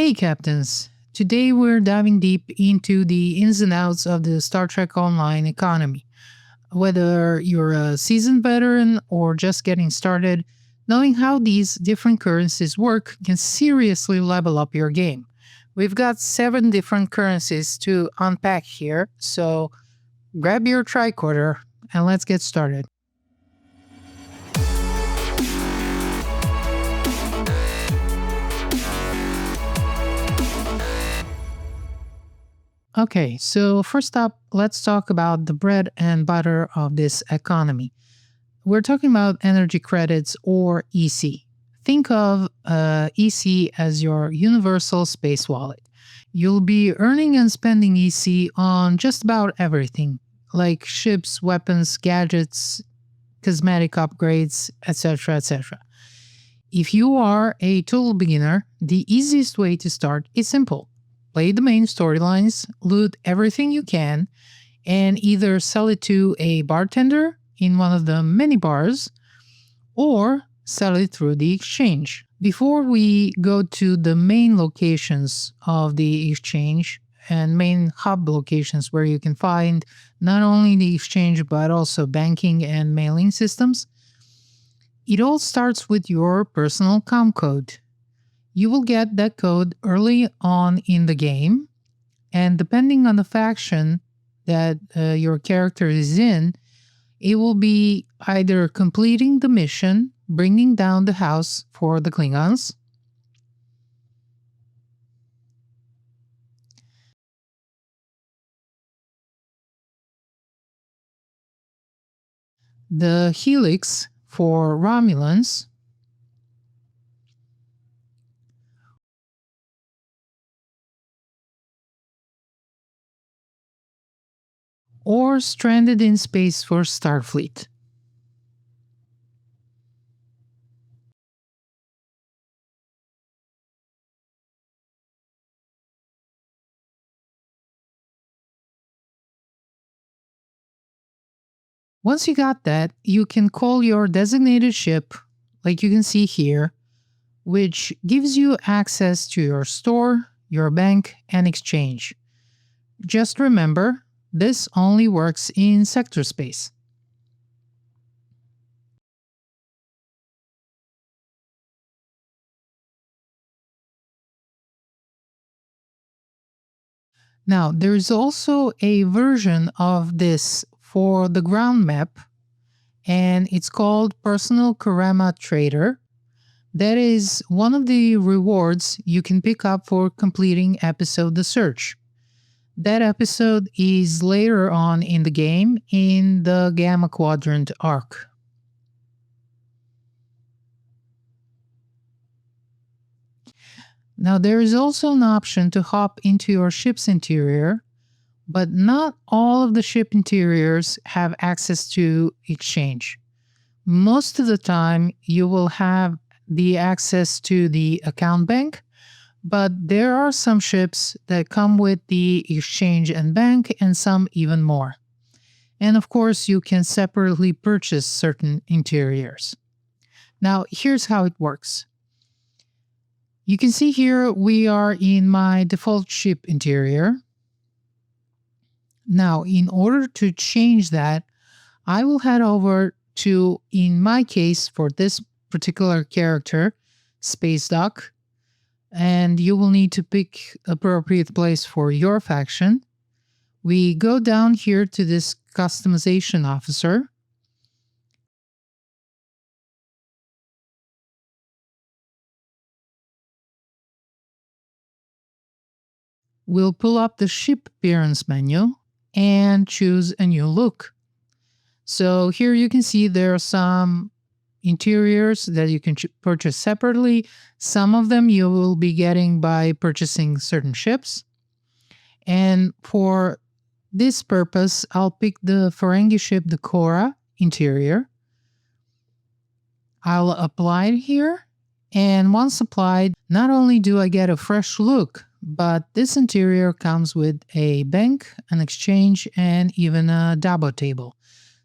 Hey Captains! Today we're diving deep into the ins and outs of the Star Trek Online economy. Whether you're a seasoned veteran or just getting started, knowing how these different currencies work can seriously level up your game. We've got 7 different currencies to unpack here, so grab your tricorder and let's get started. Okay, so first up, let's talk about the bread and butter of this economy. We're talking about energy credits or EC. Think of EC as your universal space wallet. You'll be earning and spending EC on just about everything, like ships, weapons, gadgets, cosmetic upgrades, etc., etc. If you are a total beginner, the easiest way to start is simple. Play the main storylines, loot everything you can, and either sell it to a bartender in one of the many bars, or sell it through the exchange. Before we go to the main locations of the exchange and main hub locations where you can find not only the exchange but also banking and mailing systems, it all starts with your personal comm code. You will get that code early on in the game, and depending on the faction that your character is in, it will be either completing the mission, bringing down the house for the Klingons, the Helix for Romulans, or Stranded in Space for Starfleet. Once you got that, you can call your designated ship, like you can see here, which gives you access to your store, your bank, and exchange. Just remember, this only works in sector space. Now, there is also a version of this for the ground map, and it's called Personal Karama Trader. That is one of the rewards you can pick up for completing episode The Search. That episode is later on in the game in the Gamma Quadrant arc. Now, there is also an option to hop into your ship's interior, but not all of the ship interiors have access to exchange. Most of the time, you will have the access to the account bank, but there are some ships that come with the exchange and bank, and some even more. And of course, you can separately purchase certain interiors. Now, here's how it works. You can see here we are in my default ship interior. Now, in order to change that, I will head over to, in my case, for this particular character, Space Dock, and you will need to pick appropriate place for your faction. We go down here to this customization officer. We'll pull up the ship appearance menu and choose a new look. So here you can see there are some interiors that you can purchase separately. Some of them you will be getting by purchasing certain ships. And for this purpose, I'll pick the Ferengi ship, the Cora interior. I'll apply it here. And once applied, not only do I get a fresh look, but this interior comes with a bank, an exchange, and even a Dabo table.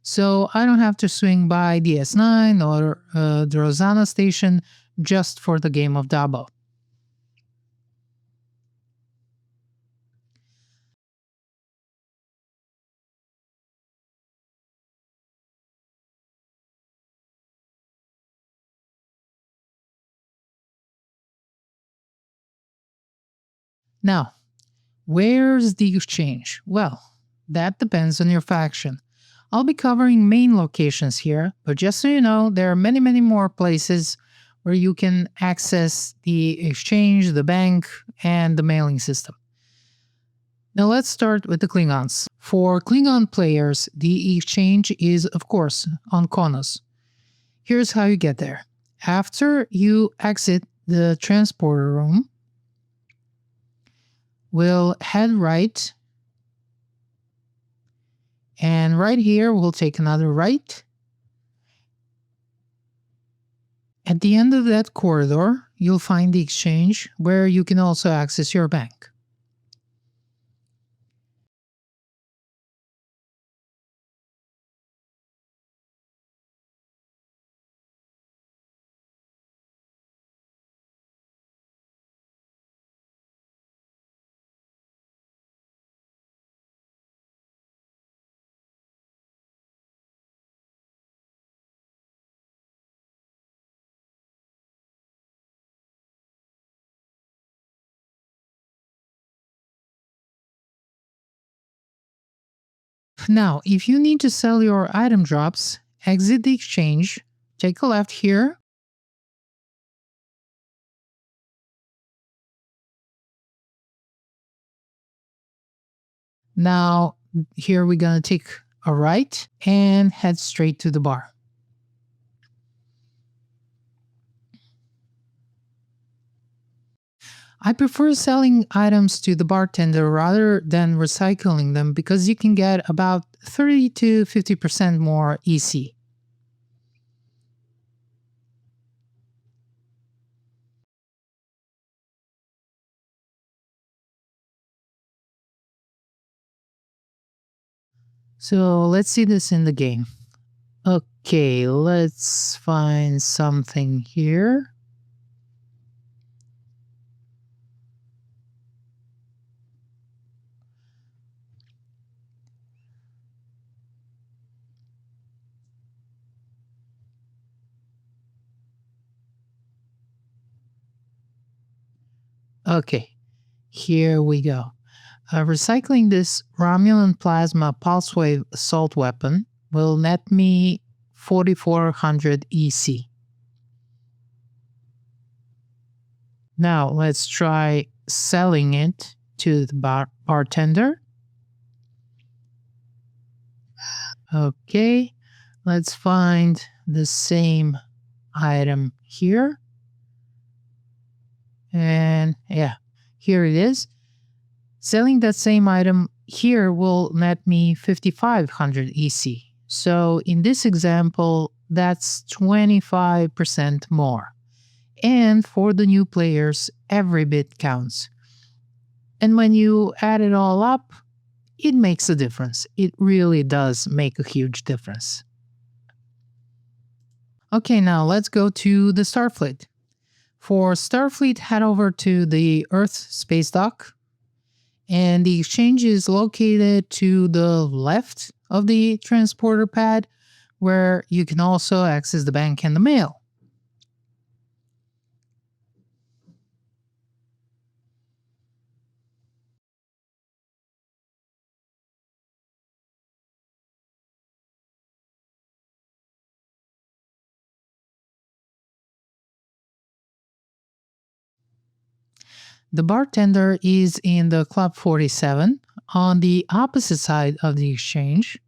So I don't have to swing by DS9 or the Rosanna station just for the game of Dabo. Now, where's the exchange? Well, that depends on your faction. I'll be covering main locations here, but just so you know, there are many, many more places where you can access the exchange, the bank, and the mailing system. Now let's start with the Klingons. For Klingon players, the exchange is, of course, on Konos. Here's how you get there. After you exit the transporter room, we'll head right, and right here we'll take another right. At the end of that corridor, you'll find the exchange where you can also access your bank. Now, if you need to sell your item drops, exit the exchange, take a left here. Now, here we're going to take a right and head straight to the bar. I prefer selling items to the bartender rather than recycling them because you can get about 30 to 50% more EC. So let's see this in the game. Okay, let's find something here. Okay, here we go. Recycling this Romulan Plasma Pulse Wave Assault Weapon will net me 4400 EC. Now let's try selling it to the bartender. Okay, let's find the same item here. And yeah, here it is. Selling that same item here will net me 5500 EC. So in this example, that's 25% more. And for the new players, every bit counts. And when you add it all up, it makes a difference. It really does make a huge difference. Okay, now let's go to the Starfleet. For Starfleet, head over to the Earth space dock. And the exchange is located to the left of the transporter pad, where you can also access the bank and the mail. The bartender is in the Club 47 on the opposite side of the exchange.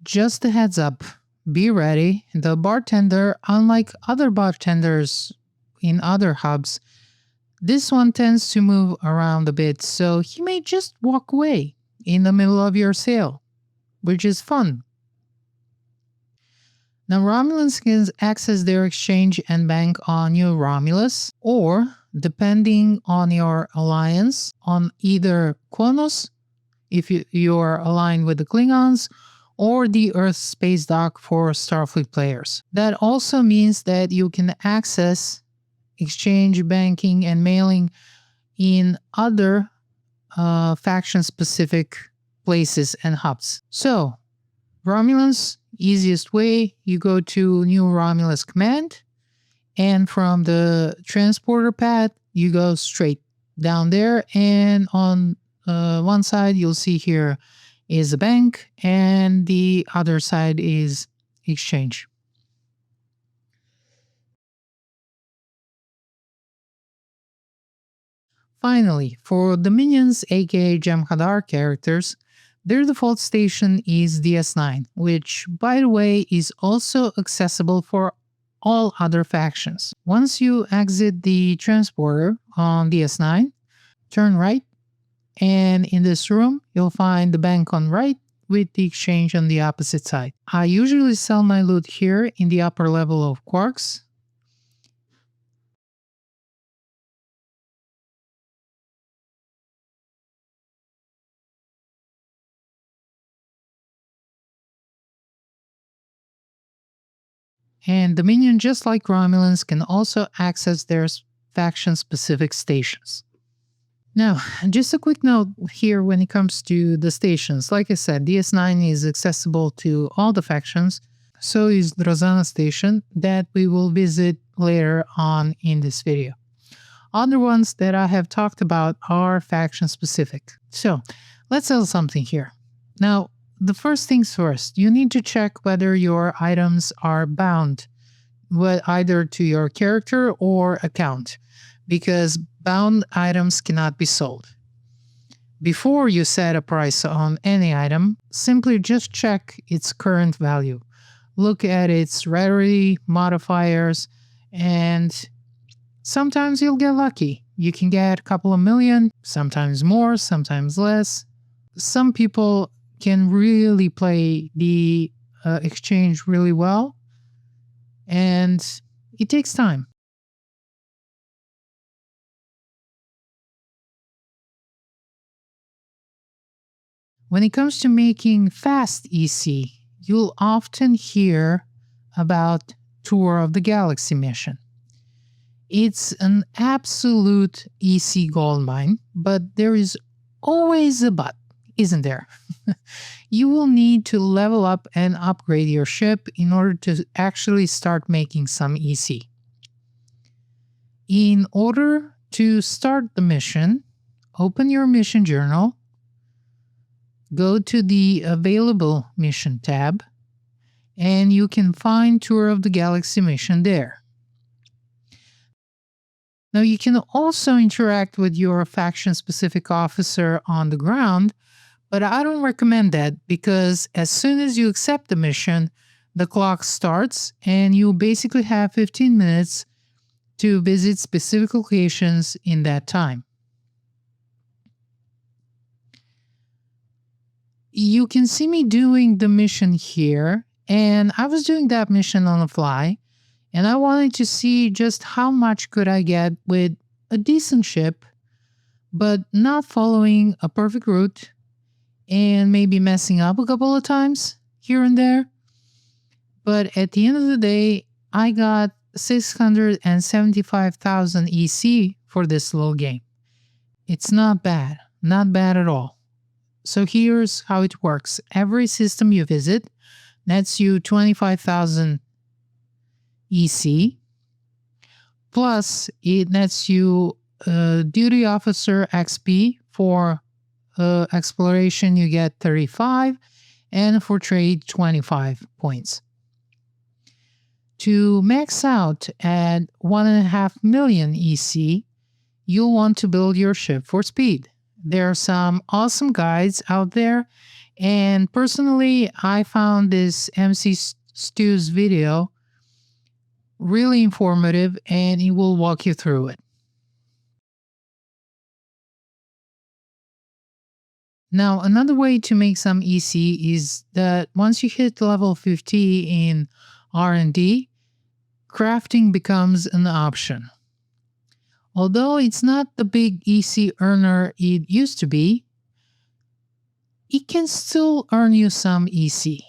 Just a heads up, be ready. The bartender, unlike other bartenders in other hubs, this one tends to move around a bit, so he may just walk away in the middle of your sale, which is fun. Now, Romulans can access their exchange and bank on New Romulus, or depending on your alliance, on either Kronos, if you are aligned with the Klingons, or the Earth Space Dock for Starfleet players. That also means that you can access exchange, banking, and mailing in other faction-specific places and hubs. So, Romulans, easiest way, you go to New Romulus Command, and from the transporter pad, you go straight down there, and on one side you'll see here is a bank, and the other side is exchange. Finally, for the minions, aka Jem'Hadar characters, their default station is DS9, which, by the way, is also accessible for all other factions. Once you exit the transporter on DS9, turn right, and in this room, you'll find the bank on right with the exchange on the opposite side. I usually sell my loot here in the upper level of Quarks. And the minion, just like Romulans, can also access their faction-specific stations. Now, just a quick note here when it comes to the stations. Like I said, DS9 is accessible to all the factions. So is the Rosanna station that we will visit later on in this video. Other ones that I have talked about are faction-specific. So, let's sell something here. Now, the first things first, you need to check whether your items are bound, either to your character or account, because bound items cannot be sold. Before you set a price on any item, simply just check its current value. Look at its rarity modifiers, and sometimes you'll get lucky. You can get a couple of million, sometimes more, sometimes less. Some people can really play the exchange really well, and it takes time. When it comes to making fast EC, you'll often hear about Tour of the Galaxy mission. It's an absolute EC goldmine, but there is always a but, isn't there? You will need to level up and upgrade your ship in order to actually start making some EC. In order to start the mission, open your mission journal, go to the Available Mission tab, and you can find Tour of the Galaxy mission there. Now, you can also interact with your faction-specific officer on the ground, but I don't recommend that because as soon as you accept the mission, the clock starts and you basically have 15 minutes to visit specific locations in that time. You can see me doing the mission here, and I was doing that mission on the fly, and I wanted to see just how much could I get with a decent ship, but not following a perfect route, and maybe messing up a couple of times here and there. But at the end of the day, I got 675,000 EC for this little game. It's not bad at all. So here's how it works. Every system you visit nets you 25,000 EC, plus it nets you duty officer XP. For exploration you get 35, and for trade 25 points. To max out at 1.5 million EC, you'll want to build your ship for speed. There are some awesome guides out there, and personally I found this MC Stu's video really informative, and he will walk you through it. Now, another way to make some EC is that once you hit level 50 in R&D, crafting becomes an option. Although it's not the big EC earner it used to be, it can still earn you some EC.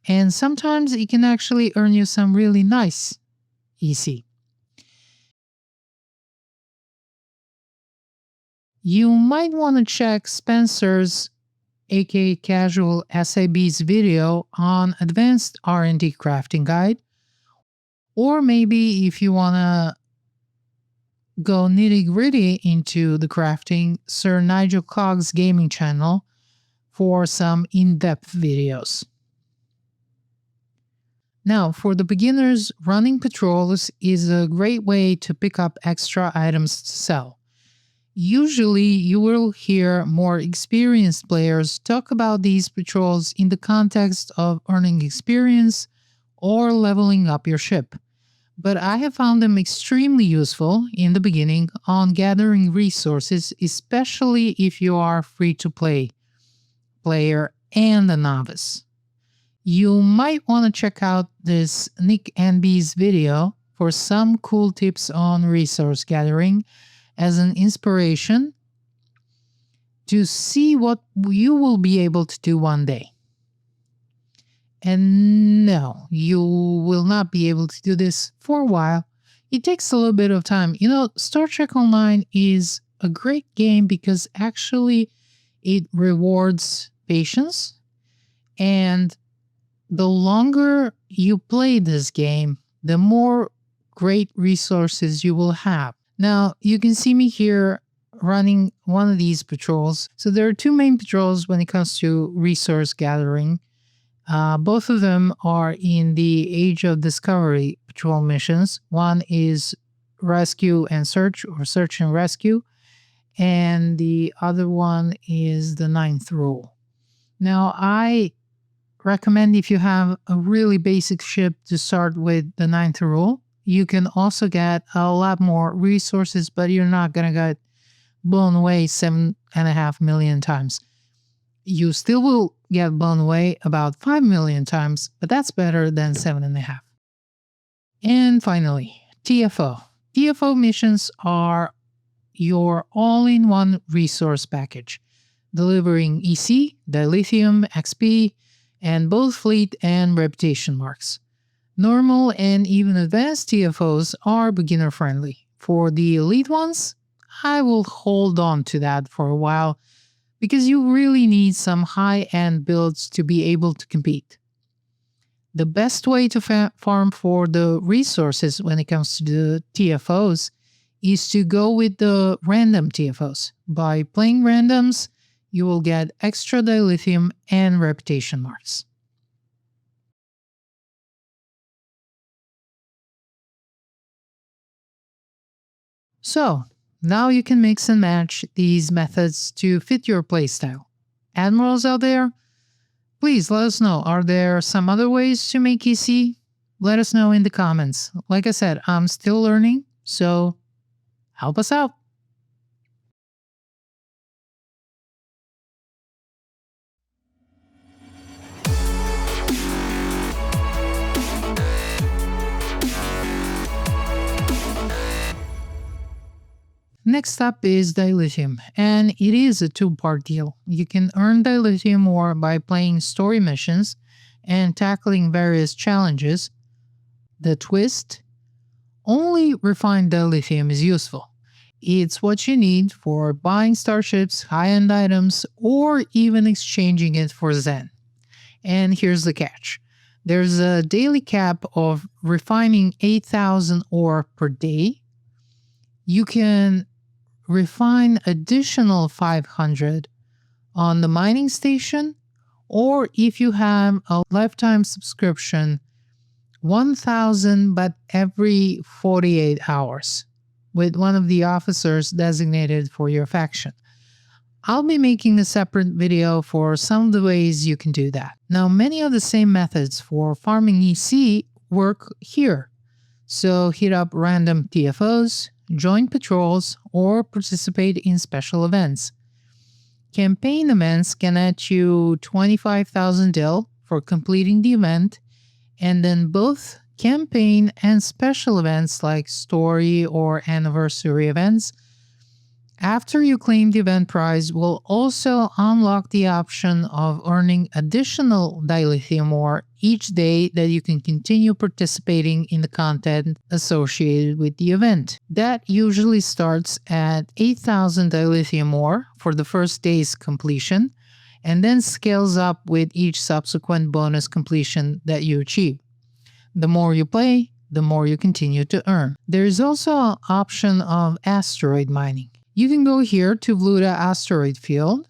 And sometimes it can actually earn you some really nice EC. You might want to check Spencer's, aka Casual SAB's video on Advanced R&D Crafting Guide. Or maybe if you want to go nitty-gritty into the crafting, Sir Nigel Cogg's gaming channel for some in-depth videos. Now, for the beginners, running patrols is a great way to pick up extra items to sell. Usually, you will hear more experienced players talk about these patrols in the context of earning experience or leveling up your ship. But I have found them extremely useful in the beginning on gathering resources, especially if you are a free-to-play player and a novice. You might want to check out this Nick NB's video for some cool tips on resource gathering as an inspiration to see what you will be able to do one day. And no, you will not be able to do this for a while. It takes a little bit of time. You know, Star Trek Online is a great game because actually it rewards patience, and the longer you play this game, the more great resources you will have. Now, you can see me here running one of these patrols. So there are two main patrols when it comes to resource gathering. Both of them are in the Age of Discovery patrol missions. One is Rescue and Search, or Search and Rescue, and the other one is the Ninth Rule. Now, I recommend if you have a really basic ship to start with the Ninth Rule. You can also get a lot more resources, but you're not going to get blown away 7.5 million times. You still will get blown away about 5 million times, but that's better than 7.5. And finally, TFO. TFO missions are your all-in-one resource package, delivering EC, Dilithium, XP, and both fleet and reputation marks. Normal and even advanced TFOs are beginner-friendly. For the elite ones, I will hold on to that for a while because you really need some high-end builds to be able to compete. The best way to farm for the resources when it comes to the TFOs is to go with the random TFOs. By playing randoms, you will get extra dilithium and reputation marks. So, now you can mix and match these methods to fit your playstyle. Admirals out there, please let us know. Are there some other ways to make EC? Let us know in the comments. Like I said, I'm still learning, so help us out. Next up is Dilithium, and it is a two-part deal. You can earn Dilithium ore by playing story missions and tackling various challenges. The twist: only refined Dilithium is useful. It's what you need for buying starships, high-end items, or even exchanging it for Zen. And here's the catch. There's a daily cap of refining 8,000 ore per day. You can refine additional 500 on the mining station, or if you have a lifetime subscription, 1,000 but every 48 hours with one of the officers designated for your faction. I'll be making a separate video for some of the ways you can do that. Now, many of the same methods for farming EC work here. So hit up random TFOs, join patrols, or participate in special events. Campaign events can net you 25,000 DIL for completing the event, and then both campaign and special events like story or anniversary events, after you claim the event prize, will also unlock the option of earning additional dilithium ore each day that you can continue participating in the content associated with the event. That usually starts at 8,000 dilithium ore for the first day's completion, and then scales up with each subsequent bonus completion that you achieve. The more you play, the more you continue to earn. There is also an option of asteroid mining. You can go here to Vluta asteroid field,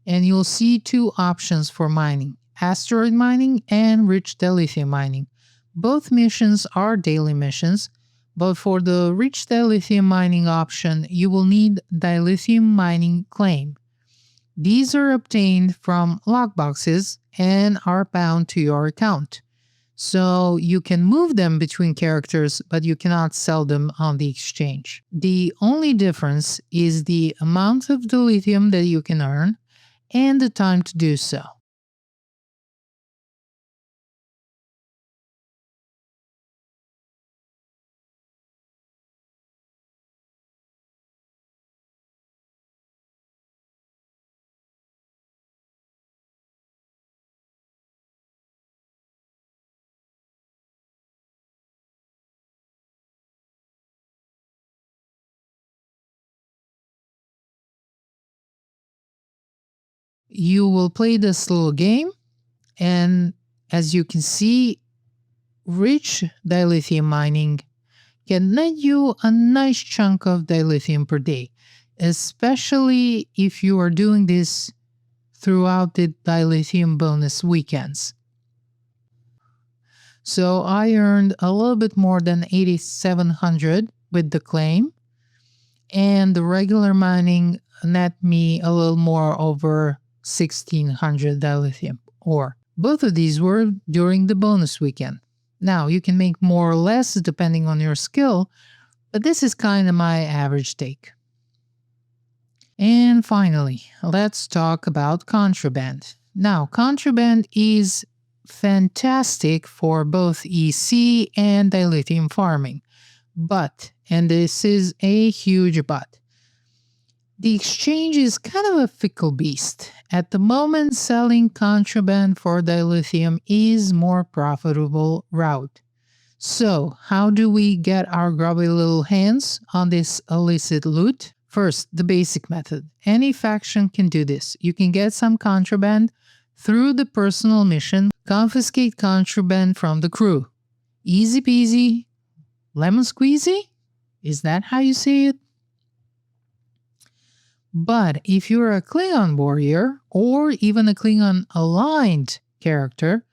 and you'll see two options for mining: asteroid mining and rich dilithium mining. Both missions are daily missions, but for the rich dilithium mining option, you will need dilithium mining claim. These are obtained from lockboxes and are bound to your account. So you can move them between characters, but you cannot sell them on the exchange. The only difference is the amount of dilithium that you can earn and the time to do so. You will play this little game, and as you can see, rich dilithium mining can net you a nice chunk of dilithium per day, especially if you are doing this throughout the dilithium bonus weekends. So I earned a little bit more than 8,700 with the claim, and the regular mining net me a little more over 1,600 dilithium ore. Both of these were during the bonus weekend. Now, you can make more or less depending on your skill, but this is kind of my average take. And finally, let's talk about contraband. Now, contraband is fantastic for both EC and dilithium farming. But, and this is a huge but, the exchange is kind of a fickle beast. At the moment, selling contraband for dilithium is more profitable route. So, how do we get our grubby little hands on this illicit loot? First, the basic method. Any faction can do this. You can get some contraband through the personal mission, confiscate contraband from the crew. Easy peasy, lemon squeezy? Is that how you say it? But if you're a Klingon warrior, or even a Klingon aligned character,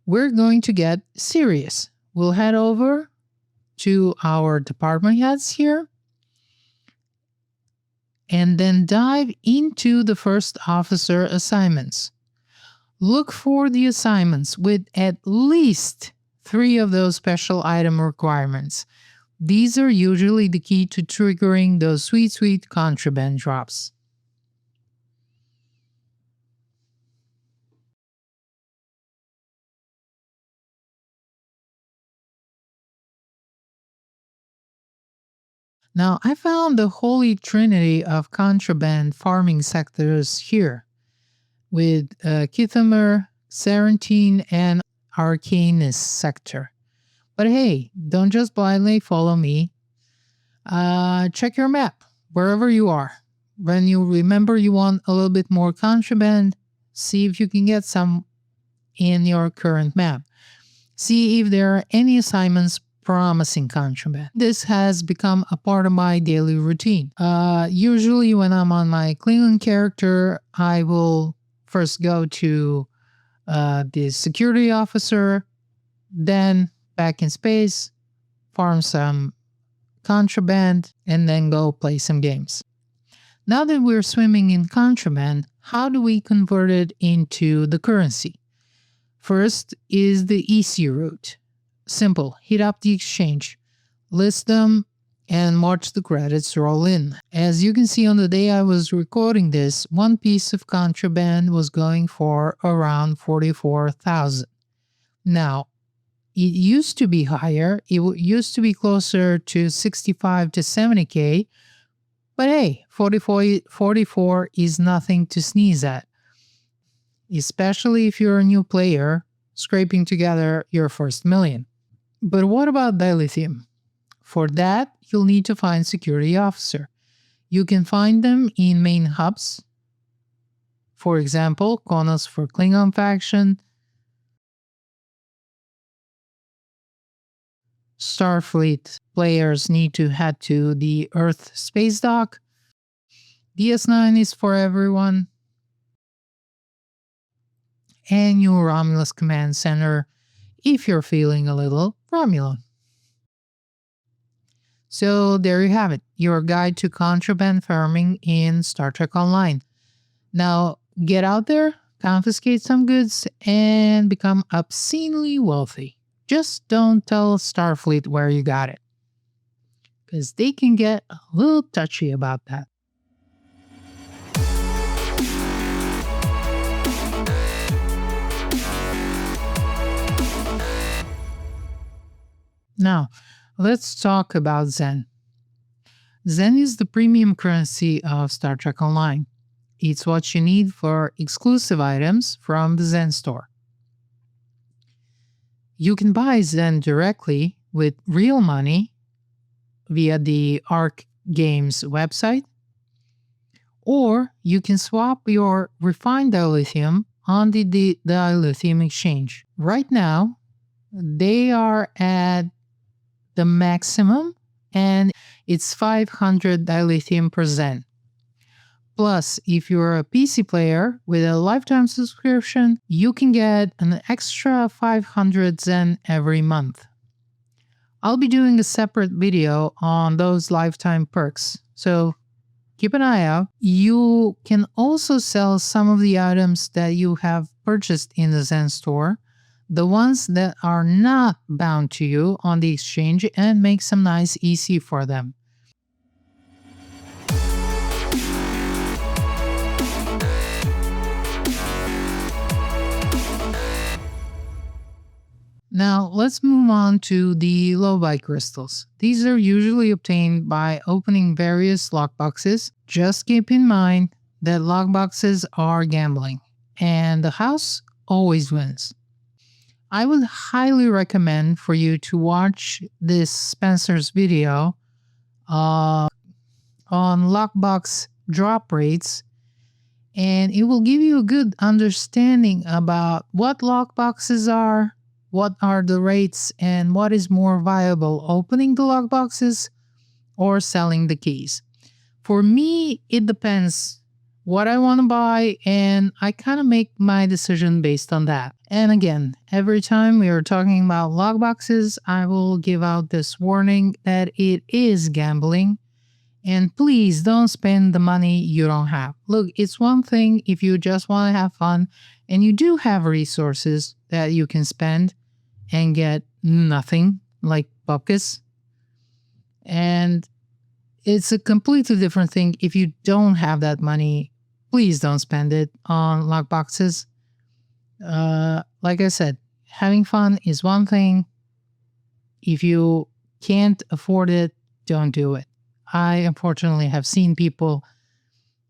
we're going to get serious. We'll head over to our department heads here, and then dive into the first officer assignments. Look for the assignments with at least 3 of those special item requirements. These are usually the key to triggering those sweet contraband drops. Now, I found the holy trinity of contraband farming sectors here, with Kithamer, Serentine, and Arcanus sector. But hey, don't just blindly follow me. Check your map, wherever you are. When you remember you want a little bit more contraband, see if you can get some in your current map. See if there are any assignments promising contraband. This has become a part of my daily routine. Usually when I'm on my Klingon character, I will first go to the security officer, then back in space, farm some contraband, and then go play some games. Now that we're swimming in contraband, how do we convert it into the currency? First is the EC route. Simple, hit up the exchange, list them, and watch the credits roll in. As you can see, on the day I was recording this, one piece of contraband was going for around 44,000. Now, It used to be higher. It used to be closer to 65 to 70K. But hey, 44 is nothing to sneeze at, especially if you're a new player scraping together your first million. But what about Dilithium? For that, you'll need to find security officer. You can find them in main hubs. For example, Konos for Klingon faction, Starfleet players need to head to the Earth space dock. DS9 is for everyone. And your Romulus Command Center if you're feeling a little Romulan. So there you have it, your guide to contraband farming in Star Trek Online. Now get out there, confiscate some goods, and become obscenely wealthy. Just don't tell Starfleet where you got it, because they can get a little touchy about that. Now, let's talk about Zen. Zen is the premium currency of Star Trek Online. It's what you need for exclusive items from the Zen store. You can buy Zen directly with real money via the Arc Games website, or you can swap your refined dilithium on the dilithium exchange. Right now, they are at the maximum, and it's 500 dilithium per Zen. Plus, if you're a PC player with a lifetime subscription, you can get an extra 500 Zen every month. I'll be doing a separate video on those lifetime perks, so keep an eye out. You can also sell some of the items that you have purchased in the Zen store, the ones that are not bound to you on the exchange, and make some nice EC for them. Now let's move on to the Lobi Crystals. These are usually obtained by opening various lockboxes. Just keep in mind that lockboxes are gambling, and the house always wins. I would highly recommend for you to watch this Spencer's video on lockbox drop rates, and it will give you a good understanding about what lockboxes are, what are the rates, and what is more viable, opening the lockboxes or selling the keys. For me, it depends what I want to buy, and I kind of make my decision based on that. And again, every time we are talking about lockboxes, I will give out this warning that it is gambling, and please don't spend the money you don't have. Look, it's one thing if you just want to have fun and you do have resources that you can spend and get nothing, like buckets. And it's a completely different thing if you don't have that money. Please don't spend it on lockboxes. Like I said, having fun is one thing. If you can't afford it, don't do it. I unfortunately have seen people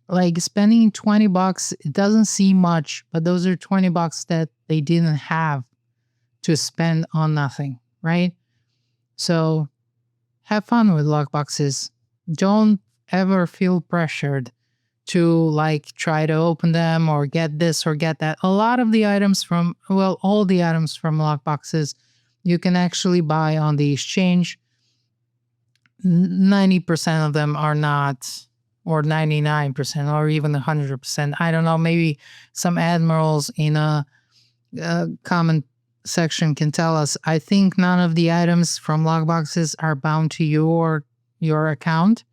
like spending $20. It doesn't seem much, but those are $20 that they didn't have to spend on nothing, right? So have fun with lockboxes. Don't ever feel pressured to like try to open them or get this or get that. A lot of the items from, well, all the items from lockboxes you can actually buy on the exchange. 90% of them are not, or 99%, or even 100%. I don't know, maybe some admirals in a comment section can tell us. I think none of the items from lockboxes are bound to your account.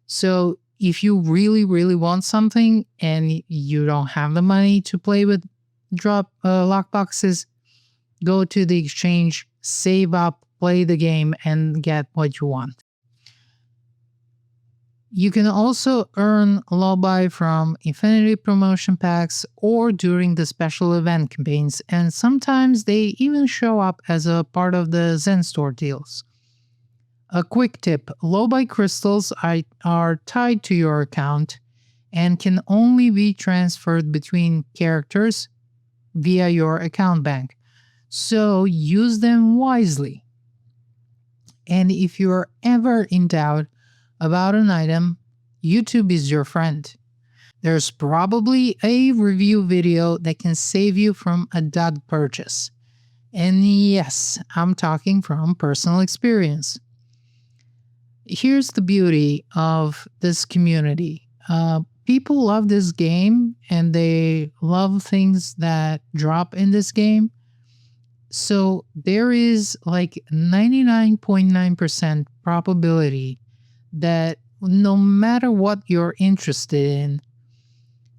So if you really, really want something and you don't have the money to play with drop lockboxes, go to the exchange, save up, play the game, and get what you want. You can also earn Lobi from Infinity promotion packs or during the special event campaigns, and sometimes they even show up as a part of the Zen Store deals. A quick tip, Lobi Crystals are tied to your account and can only be transferred between characters via your account bank, so use them wisely. And if you're ever in doubt about an item, YouTube is your friend. There's probably a review video that can save you from a dud purchase. And yes, I'm talking from personal experience. Here's the beauty of this community. People love this game and they love things that drop in this game. So there is like 99.9% probability that no matter what you're interested in,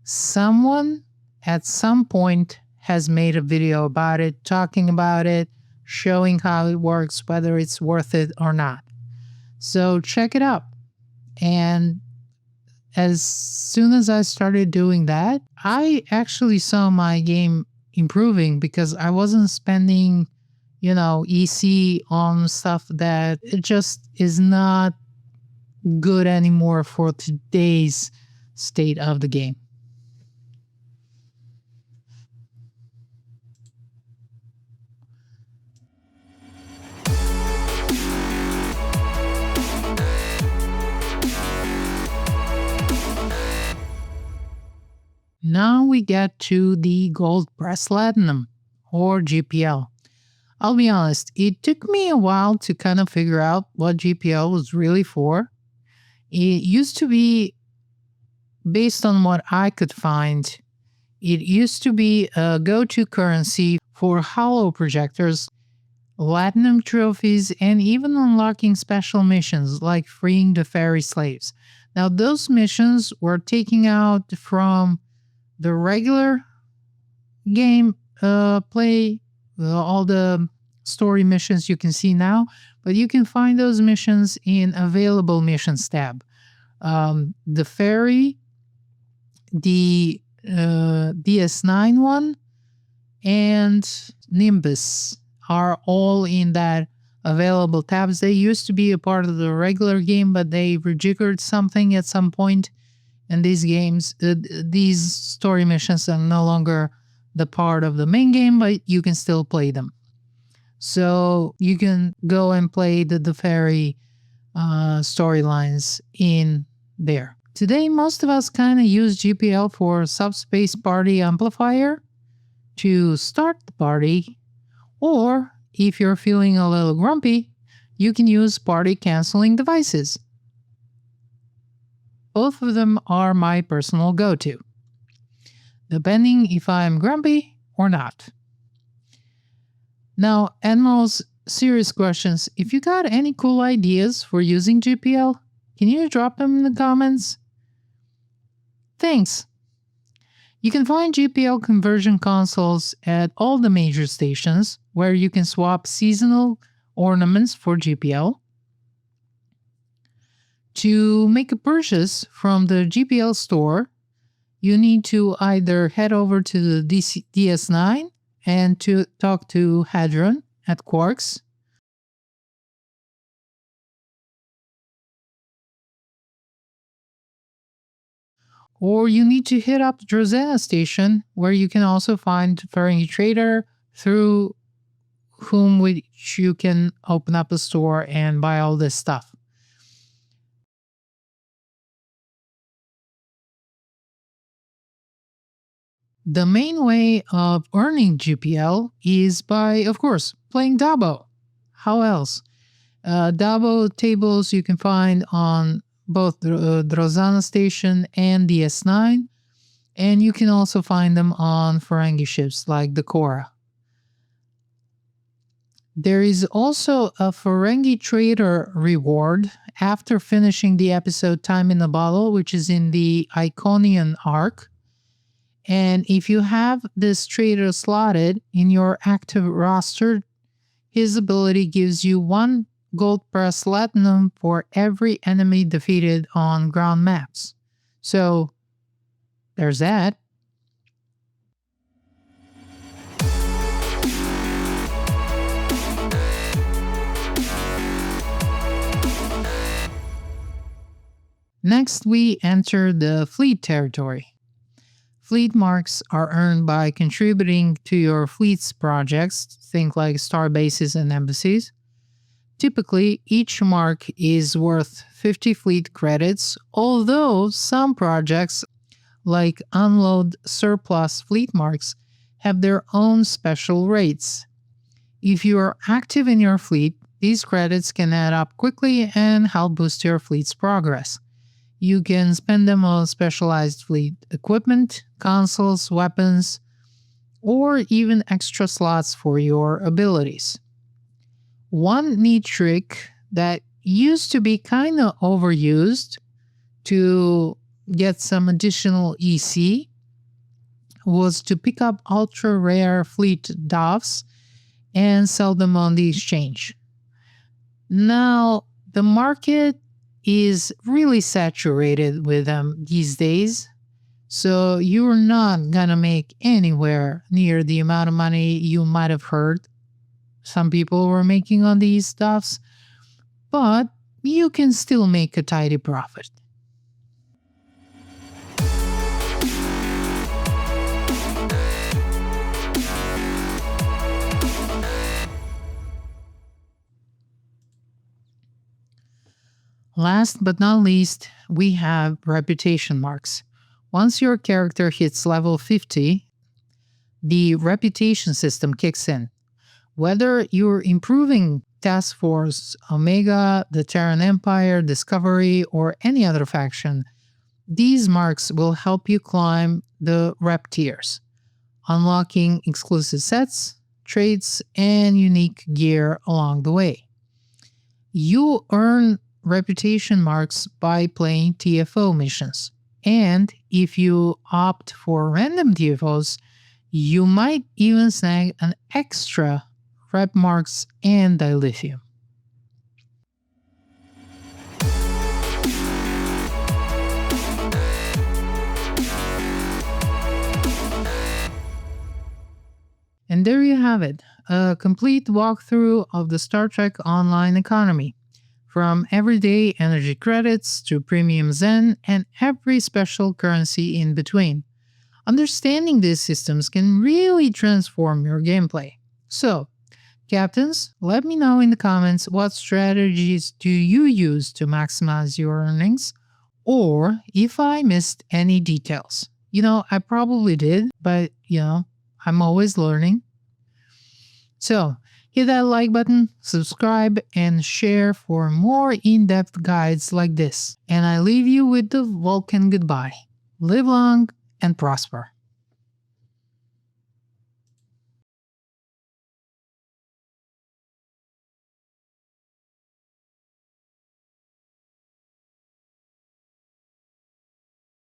someone at some point has made a video about it, talking about it, showing how it works, whether it's worth it or not. So check it out. And as soon as I started doing that, I actually saw my game improving because I wasn't spending, EC on stuff that it just is not good anymore for today's state of the game. Now we get to the Gold Press Latinum, or GPL. I'll be honest, it took me a while to kind of figure out what GPL was really for. It used to be, based on what I could find, it used to be a go-to currency for holo projectors, Latinum trophies, and even unlocking special missions like freeing the fairy slaves. Now, those missions were taken out from the regular game play, all the story missions you can see now, but you can find those missions in available missions tab. The fairy, the DS9 one, and Nimbus are all in that available tabs. They used to be a part of the regular game, but they rejiggered something at some point. And these story missions are no longer the part of the main game, but you can still play them. So you can go and play the fairy storylines in there. Today, most of us kind of use GPL for subspace party amplifier to start the party, or if you're feeling a little grumpy, you can use party canceling devices. Both of them are my personal go-to, depending if I'm grumpy or not. Now, Admiral's serious questions. If you got any cool ideas for using GPL, can you drop them in the comments? Thanks. You can find GPL conversion consoles at all the major stations where you can swap seasonal ornaments for GPL. To make a purchase from the GPL store, you need to either head over to the DS9 and to talk to Hadron at Quarks, or you need to hit up Drozena station, where you can also find Ferengi Trader, through whom which you can open up a store and buy all this stuff. The main way of earning GPL is by, of course, playing Dabo. How else? Dabo tables you can find on both the Drozana Station and DS9, and you can also find them on Ferengi ships like the Korra. There is also a Ferengi Trader reward after finishing the episode Time in the Bottle, which is in the Iconian arc. And if you have this trader slotted in your active roster, his ability gives you 1 gold plus Latinum for every enemy defeated on ground maps. So, there's that. Next, we enter the fleet territory. Fleet marks are earned by contributing to your fleet's projects, think like star bases and embassies. Typically, each mark is worth 50 fleet credits, although some projects, like Unload Surplus Fleet marks, have their own special rates. If you are active in your fleet, these credits can add up quickly and help boost your fleet's progress. You can spend them on specialized fleet equipment, consoles, weapons, or even extra slots for your abilities. One neat trick that used to be kind of overused to get some additional EC was to pick up ultra rare fleet DOFs and sell them on the exchange. Now, the market is really saturated with them these days, so you're not gonna make anywhere near the amount of money you might have heard some people were making on these stuffs, but you can still make a tidy profit. Last but not least, we have reputation marks. Once your character hits level 50, the reputation system kicks in. Whether you're improving Task Force, Omega, the Terran Empire, Discovery, or any other faction, these marks will help you climb the rep tiers, unlocking exclusive sets, traits, and unique gear along the way. You earn reputation marks by playing TFO missions. And if you opt for random TFOs, you might even snag an extra rep marks and dilithium. And there you have it, a complete walkthrough of the Star Trek Online economy. From everyday energy credits to premium Zen and every special currency in between. Understanding these systems can really transform your gameplay. So, captains, let me know in the comments what strategies do you use to maximize your earnings, or if I missed any details. I probably did, but I'm always learning. So, hit that like button, subscribe, and share for more in-depth guides like this. And I leave you with the Vulcan goodbye. Live long and prosper.